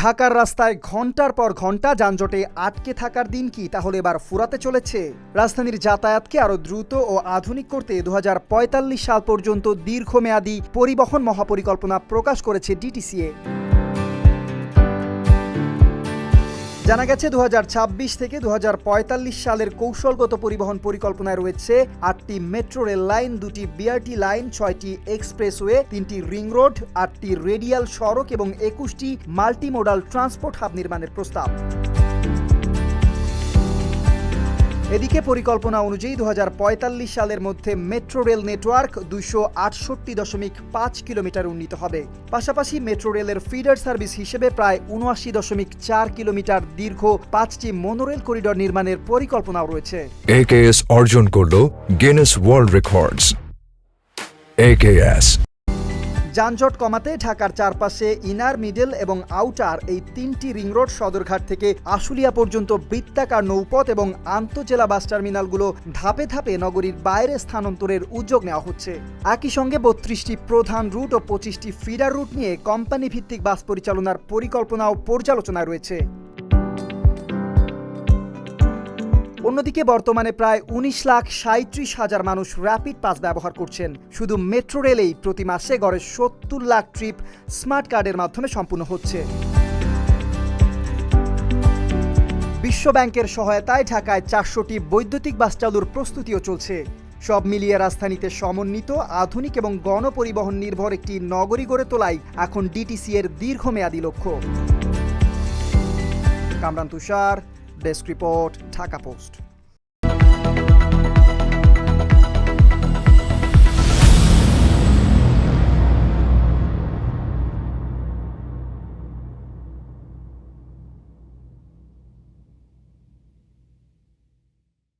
ঢাকার রাস্তায় ঘন্টার পর ঘন্টা যানজটে আটকে থাকার দিন কি তাহলে এবার ফুরাতে চলেছে? রাজধানীর যাতায়াতকে আরও দ্রুত ও আধুনিক করতে 2045 সাল পর্যন্ত দীর্ঘমেয়াদী পরিবহন মহাপরিকল্পনা প্রকাশ করেছে ডিটিসিএ। জানা গেছে 2026 থেকে 2045 সালের কৌশলগত পরিবহন পরিকল্পনায় রয়েছে 8টি মেট্রো রেল লাইন, 2টি বিআরটি লাইন, 6টি এক্সপ্রেসওয়ে, 3টি রিং রোড, 8টি রেডিয়াল সড়ক এবং 21টি মাল্টিমোডাল ট্রান্সপোর্ট হাব নির্মাণের প্রস্তাব। এদিকে পরিকল্পনা অনুযায়ী 2045 সালের মধ্যে মেট্রো রেল নেটওয়ার্ক 268.5 কিলোমিটার উন্নীত হবে। পাশাপাশি মেট্রো রেলের ফিডার সার্ভিস হিসেবে প্রায় 79.4 কিলোমিটার দীর্ঘ 5টি মনোরেল করিডর নির্মাণের পরিকল্পনাও রয়েছে। AKS অর্জন করল গিনেস ওয়ার্ল্ড রেকর্ডস। AKS যানজট কমাতে ঢাকার চারপাশে ইনার, মিডল এবং আউটার এই 3টি রিং রোড, সদরঘাট থেকে আশুলিয়া পর্যন্ত বৃত্তাকার নৌপথ এবং আন্তঃজেলা বাস টার্মিনালগুলো ধাপে ধাপে নগরীর বাইরে স্থানান্তরের উদ্যোগ নেওয়া হচ্ছে। একই সঙ্গে 32টি প্রধান রুট ও 25টি ফিডার রুট নিয়ে কোম্পানি ভিত্তিক বাস পরিচালনার পরিকল্পনাও পর্যালোচনায় রয়েছে। অন্যদিকে বর্তমানে প্রায় 19,37,000 মানুষ র্যাপিড পাস ব্যবহার করছেন। শুধু মেট্রো রেলেই প্রতি মাসে গড়ে 70 লাখ ট্রিপ স্মার্ট কার্ডের মাধ্যমে সম্পূর্ণ হচ্ছে। বিশ্ব ব্যাংকের সহায়তায় ঢাকায় 400টি বৈদ্যুতিক বাস চালুর প্রস্তুতিও চলছে। সব মিলিয়ে রাজধানীতে সমন্বিত, আধুনিক এবং গণপরিবহন নির্ভর একটি নগরী গড়ে তোলাই এখন ডিটিসি এর দীর্ঘমেয়াদী লক্ষ্য। কামরান তুষার, ডেস্ক রিপোর্ট, ঢাকা পোস্ট।